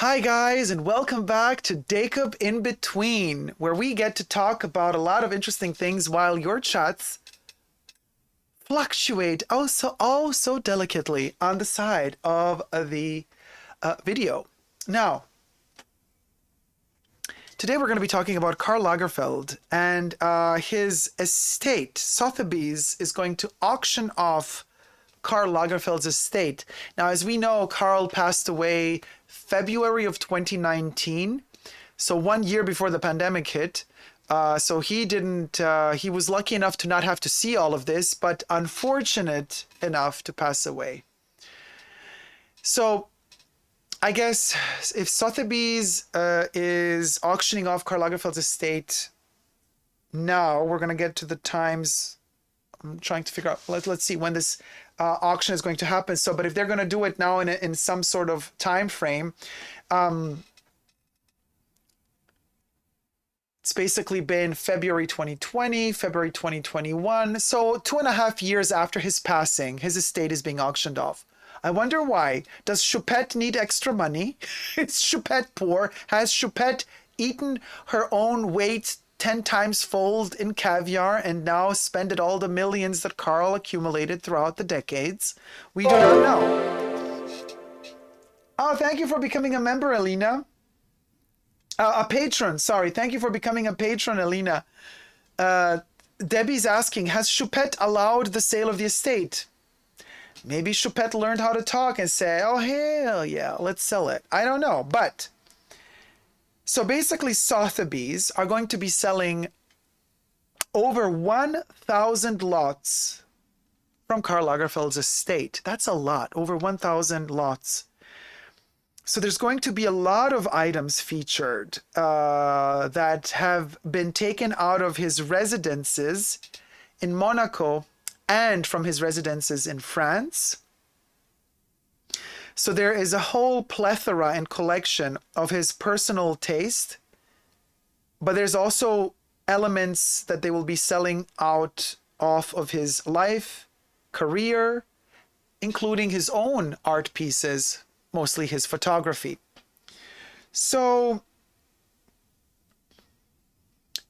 Hi guys, and welcome back to Dacob in Between, where we get to talk about a lot of interesting things while your chats fluctuate so delicately on the side of the video. Now, today we're going to be talking about Karl Lagerfeld and his estate. Sotheby's is going to auction off Karl Lagerfeld's estate. Now, as we know, Karl passed away February of 2019, so 1 year before the pandemic hit. So he was lucky enough to not have to see all of this, but unfortunate enough to pass away. So I guess if Sotheby's is auctioning off Karl Lagerfeld's estate now, we're going to get to the times. I'm trying to figure out, let's see when this auction is going to happen. So, but if they're going to do it now in some sort of time frame, it's basically been February 2020, February 2021. So 2.5 years after his passing, his estate is being auctioned off. I wonder why. Does Chupette need extra money? Is Chupette poor? Has Chupette eaten her own weight 10 times fold in caviar and now spended all the millions that Karl accumulated throughout the decades? We do not know. Oh, thank you for becoming a member, Alina. A patron, sorry. Thank you for becoming a patron, Alina. Debbie's asking, has Chupette allowed the sale of the estate? Maybe Chupette learned how to talk and say, oh, hell yeah, let's sell it. I don't know, but... So basically, Sotheby's are going to be selling over 1,000 lots from Karl Lagerfeld's estate. That's a lot, over 1,000 lots. So there's going to be a lot of items featured that have been taken out of his residences in Monaco and from his residences in France. So there is a whole plethora and collection of his personal taste, but there's also elements that they will be selling out off of his life, career, including his own art pieces, mostly his photography. So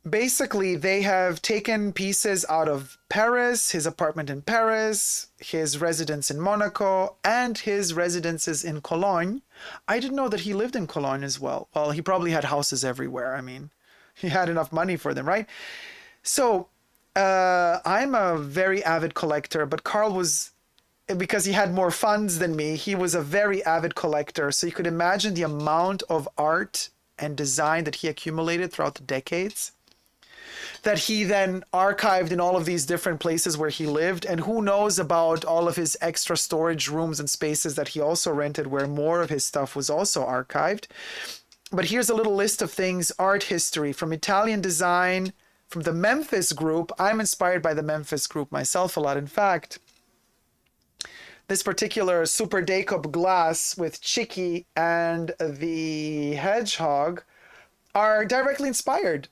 basically, they have taken pieces out of Paris, his apartment in Paris, his residence in Monaco, and his residences in Cologne. I didn't know that he lived in Cologne as well. Well, he probably had houses everywhere. I mean, he had enough money for them, right? So I'm a very avid collector, but Karl was, because he had more funds than me, he was a very avid collector. So you could imagine the amount of art and design that he accumulated throughout the decades, that he then archived in all of these different places where he lived. And who knows about all of his extra storage rooms and spaces that he also rented where more of his stuff was also archived. But here's a little list of things: art history, from Italian design, from the Memphis group. I'm inspired by the Memphis group myself a lot. In fact, this particular superdacob glass with Chicky and the hedgehog are directly inspired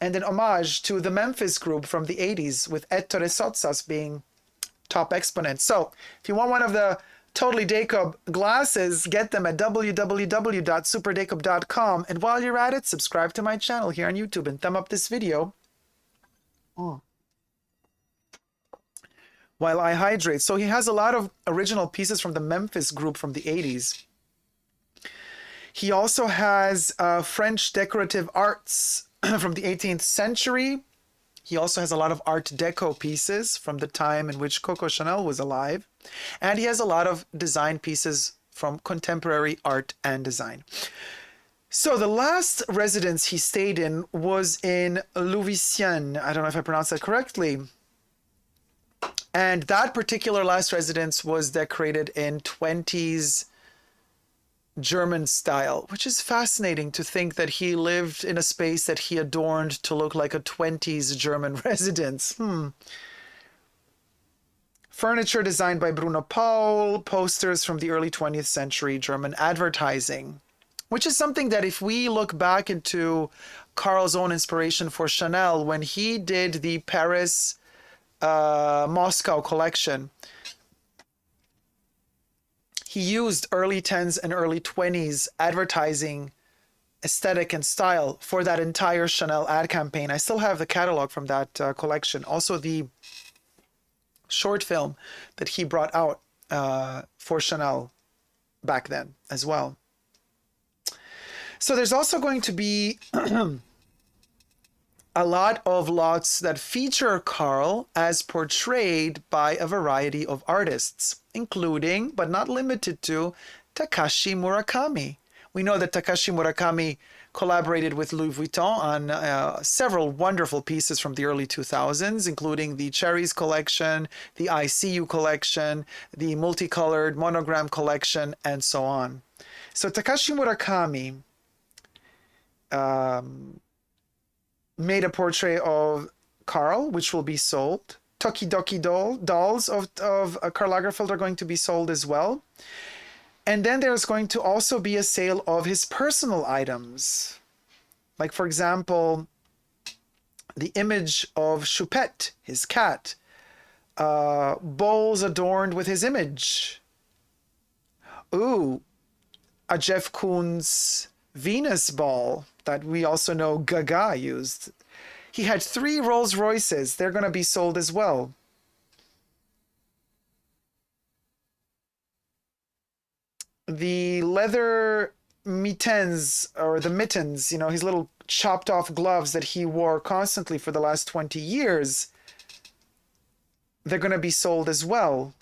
and an homage to the Memphis group from the 80s, with Ettore Sottsass being top exponent. So if you want one of the totally Dacob glasses, get them at www.superdacob.com. And while you're at it, subscribe to my channel here on YouTube and thumb up this video while I hydrate. So he has a lot of original pieces from the Memphis group from the 80s. He also has French decorative arts from the 18th century. He also has a lot of Art Deco pieces from the time in which Coco Chanel was alive. And he has a lot of design pieces from contemporary art and design. So the last residence he stayed in was in LOUIS VUITTON. I don't know if I pronounced that correctly. And that particular last residence was decorated in 20s German style, which is fascinating to think that he lived in a space that he adorned to look like a 20s German residence. Furniture designed by Bruno Paul, posters from the early 20th century German advertising, which is something that if we look back into Karl's own inspiration for Chanel, when he did the Paris Moscow collection, he used early 10s and early 20s advertising aesthetic and style for that entire Chanel ad campaign. I still have the catalog from that collection. Also the short film that he brought out for Chanel back then as well. So there's also going to be a lot of lots that feature Karl as portrayed by a variety of artists, including, but not limited to, Takashi Murakami. We know that Takashi Murakami collaborated with Louis Vuitton on several wonderful pieces from the early 2000s, including the Cherries collection, the ICU collection, the multicolored monogram collection, and so on. So Takashi Murakami made a portrait of Karl, which will be sold. Tokidoki dolls of Karl Lagerfeld are going to be sold as well. And then there's going to also be a sale of his personal items. Like, for example, the image of Chupette, his cat, bowls adorned with his image. Ooh, a Jeff Koons Venus ball that we also know Gaga used. He had 3 Rolls Royces. They're going to be sold as well. The leather mitens, or the mittens, you know, his little chopped off gloves that he wore constantly for the last 20 years, they're going to be sold as well.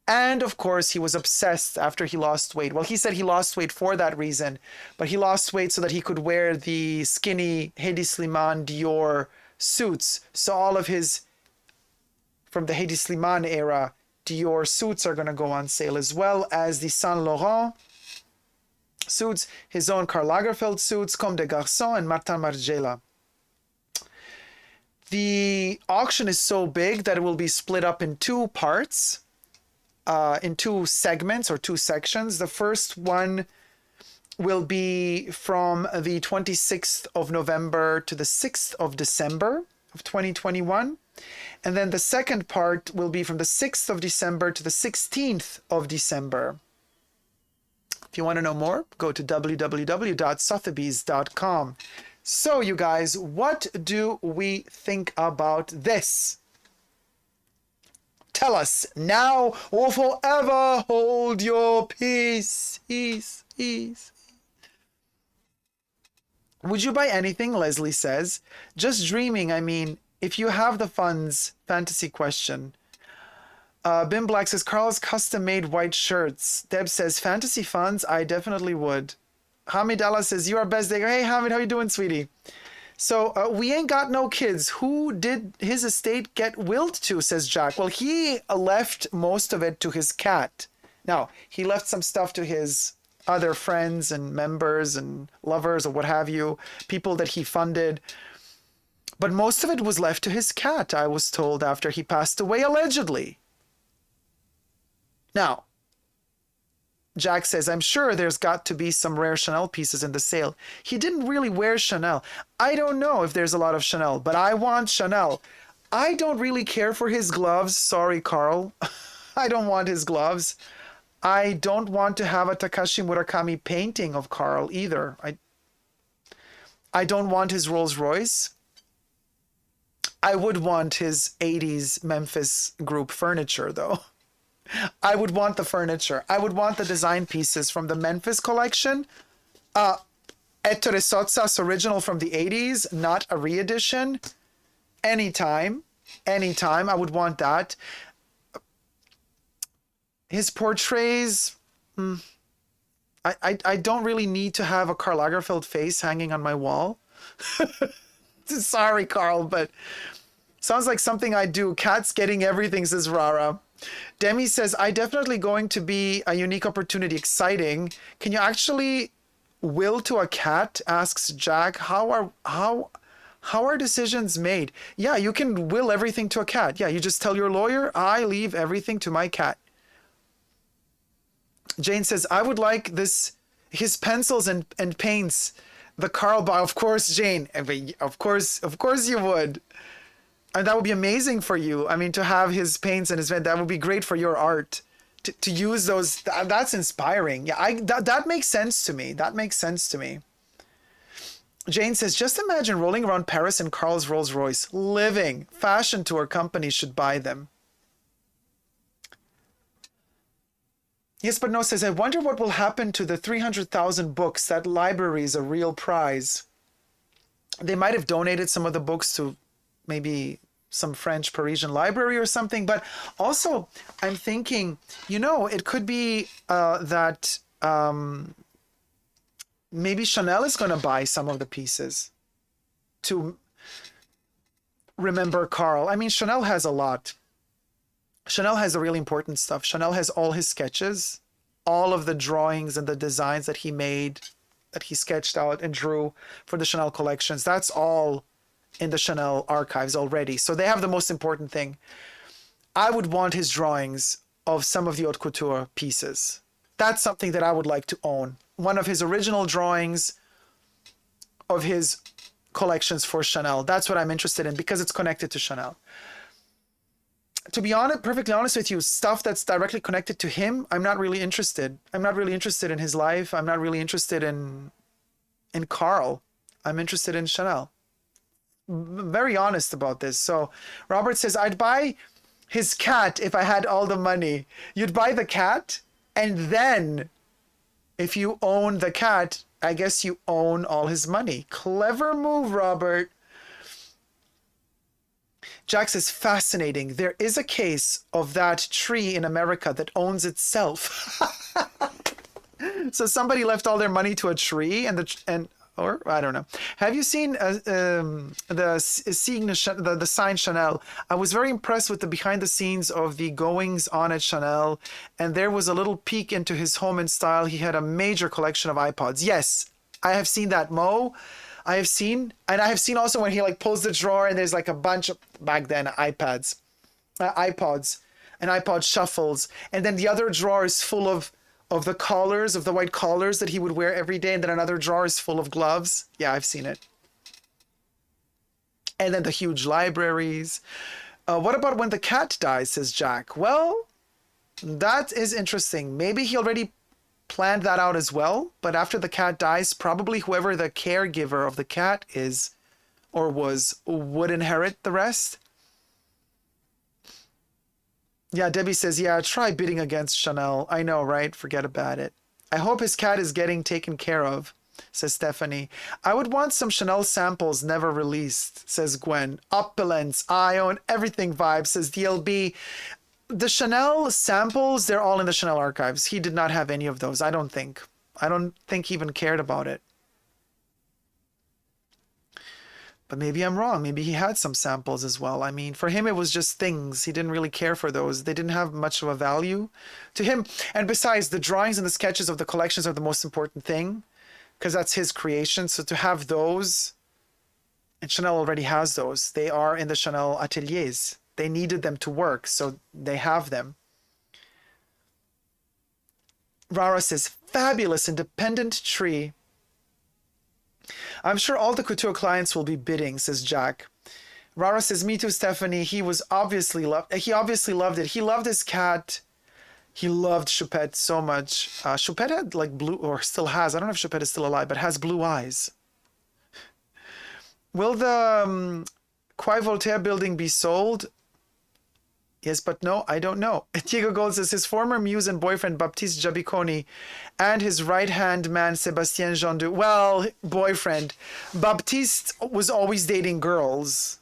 And of course, he was obsessed after he lost weight. Well, he said he lost weight for that reason, but he lost weight so that he could wear the skinny Hedi Slimane Dior suits. So all of his, from the Hedi Slimane era, Dior suits are going to go on sale, as well as the Saint Laurent suits, his own Karl Lagerfeld suits, Comme des Garçons, and Martin Margiela. The auction is so big that it will be split up in 2 parts, in 2 segments or 2 sections. The first one will be from the 26th of November to the 6th of December of 2021. And then the second part will be from the 6th of December to the 16th of December. If you want to know more, go to www.sotheby's.com. So, you guys, what do we think about this? Tell us now or forever hold your peace. Would you buy anything? Leslie says. Just dreaming, I mean. If you have the funds, fantasy question. Bim Black says, Karl's custom-made white shirts. Deb says, fantasy funds? I definitely would. Hamid Allah says, you are best. Hey, Hamid, how you doing, sweetie? So, we ain't got no kids. Who did his estate get willed to, says Jack. Well, he left most of it to his cat. Now, he left some stuff to his other friends and members and lovers or what have you, people that he funded. But most of it was left to his cat, I was told, after he passed away, allegedly. Now, Jack says, I'm sure there's got to be some rare Chanel pieces in the sale. He didn't really wear Chanel. I don't know if there's a lot of Chanel, but I want Chanel. I don't really care for his gloves. Sorry, Karl. I don't want his gloves. I don't want to have a Takashi Murakami painting of Karl either. I don't want his Rolls Royce. I would want his 80s Memphis group furniture, though. I would want the furniture. I would want the design pieces from the Memphis collection. Ettore Sozzas original from the 80s, not a re-edition. Anytime. I would want that. His portraits, I don't really need to have a Karl Lagerfeld face hanging on my wall. Sorry, Karl, but sounds like something I do. Cats getting everything, says Rara. Demi says, I definitely going to be a unique opportunity. Exciting. Can you actually will to a cat? Asks Jack. How are decisions made? Yeah, you can will everything to a cat. Yeah, you just tell your lawyer, I leave everything to my cat. Jane says, I would like his pencils and paints. The Karl bar, of course, Jane. Of course you would. And that would be amazing for you. I mean, to have his paints and his that would be great for your art. to use those. That's inspiring. Yeah, that makes sense to me. That makes sense to me. Jane says, just imagine rolling around Paris in Karl's Rolls Royce. Living. Fashion tour companies should buy them. Yes, but no says, I wonder what will happen to the 300,000 books. That library is a real prize. They might have donated some of the books to maybe some French Parisian library or something. But also, I'm thinking, you know, it could be that maybe Chanel is going to buy some of the pieces to remember Karl. I mean, Chanel has a lot. Chanel has the really important stuff. Chanel has all his sketches, all of the drawings and the designs that he made, that he sketched out and drew for the Chanel collections. That's all in the Chanel archives already. So they have the most important thing. I would want his drawings of some of the haute couture pieces. That's something that I would like to own. One of his original drawings of his collections for Chanel. That's what I'm interested in because it's connected to Chanel. To be honest, perfectly honest with you, stuff that's directly connected to him, I'm not really interested. I'm not really interested in his life. I'm not really interested in Karl. I'm interested in Chanel. Very honest about this. So Robert says, I'd buy his cat if I had all the money. You'd buy the cat, and then if you own the cat, I guess you own all his money. Clever move, Robert. Jack says, fascinating. There is a case of that tree in America that owns itself. So somebody left all their money to a tree, or I don't know. Have you seen the sign Chanel? I was very impressed with the behind the scenes of the goings on at Chanel, and there was a little peek into his home and style. He had a major collection of iPods. Yes, I have seen that, Mo. I have seen also when he like pulls the drawer and there's like a bunch of, back then, iPods, and iPod shuffles. And then the other drawer is full of the collars, of the white collars that he would wear every day. And then another drawer is full of gloves. Yeah, I've seen it. And then the huge libraries. What about when the cat dies, says Jack? Well, that is interesting. Maybe he already planned that out as well, but after the cat dies, probably whoever the caregiver of the cat is or would inherit the rest. Yeah, Debbie says, yeah, try bidding against Chanel. I know, right? Forget about it. I hope his cat is getting taken care of, says Stephanie. I would want some Chanel samples never released, says Gwen. Opulence, I own everything vibe, says DLB. The Chanel samples, they're all in the Chanel archives. He did not have any of those, I don't think. I don't think he even cared about it. But maybe I'm wrong. Maybe he had some samples as well. I mean, for him, it was just things. He didn't really care for those. They didn't have much of a value to him. And besides, the drawings and the sketches of the collections are the most important thing because that's his creation. So to have those, and Chanel already has those. They are in the Chanel ateliers. They needed them to work, so they have them. Rara says, fabulous independent tree. I'm sure all the couture clients will be bidding, says Jack. Rara says, me too, Stephanie. He obviously loved it. He loved his cat. He loved Chupette so much. Chupette had like blue, or still has, I don't know if Chupette is still alive, but has blue eyes. Will the Quai Voltaire building be sold? Yes, but no, I don't know. Diego Gold says his former muse and boyfriend Baptiste Jabiconi and his right-hand man Sébastien Gendu. Well, boyfriend. Baptiste was always dating girls.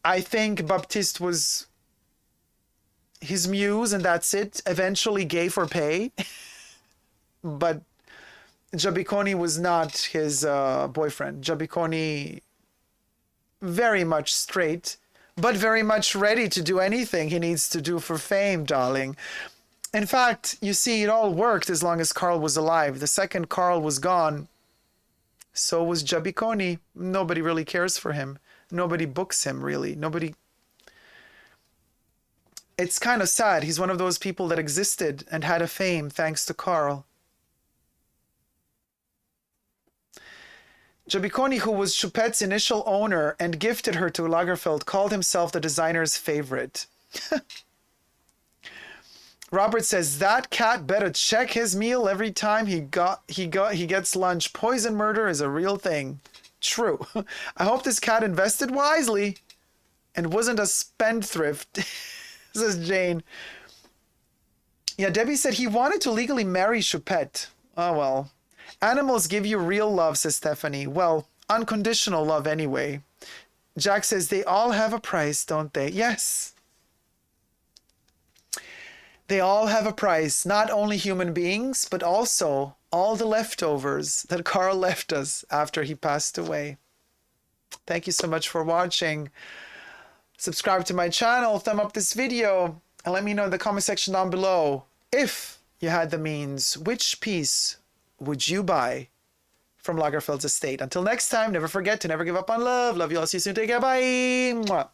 I think Baptiste was his muse and that's it. Eventually gay for pay. But Jabiconi was not his boyfriend. Jabiconi very much straight, but very much ready to do anything he needs to do for fame, darling. In fact, you see, it all worked as long as Karl was alive. The second Karl was gone, so was Jabiconi. Nobody really cares for him. Nobody books him, really. Nobody. It's kind of sad. He's one of those people that existed and had a fame thanks to Karl. Jabiconi, who was Chupette's initial owner and gifted her to Lagerfeld, called himself the designer's favorite. Robert says that cat better check his meal every time he gets lunch. Poison murder is a real thing. True. I hope this cat invested wisely and wasn't a spendthrift, says Jane. Yeah, Debbie said he wanted to legally marry Chupette. Oh, well. Animals give you real love, says Stephanie. Well, unconditional love anyway. Jack says they all have a price, don't they? Yes. They all have a price. Not only human beings, but also all the leftovers that Karl left us after he passed away. Thank you so much for watching. Subscribe to my channel, thumb up this video, and let me know in the comment section down below, if you had the means, which piece would you buy from Lagerfeld's estate? Until next time, never forget to never give up on love. Love you all. See you soon. Take care. Bye. Mwah.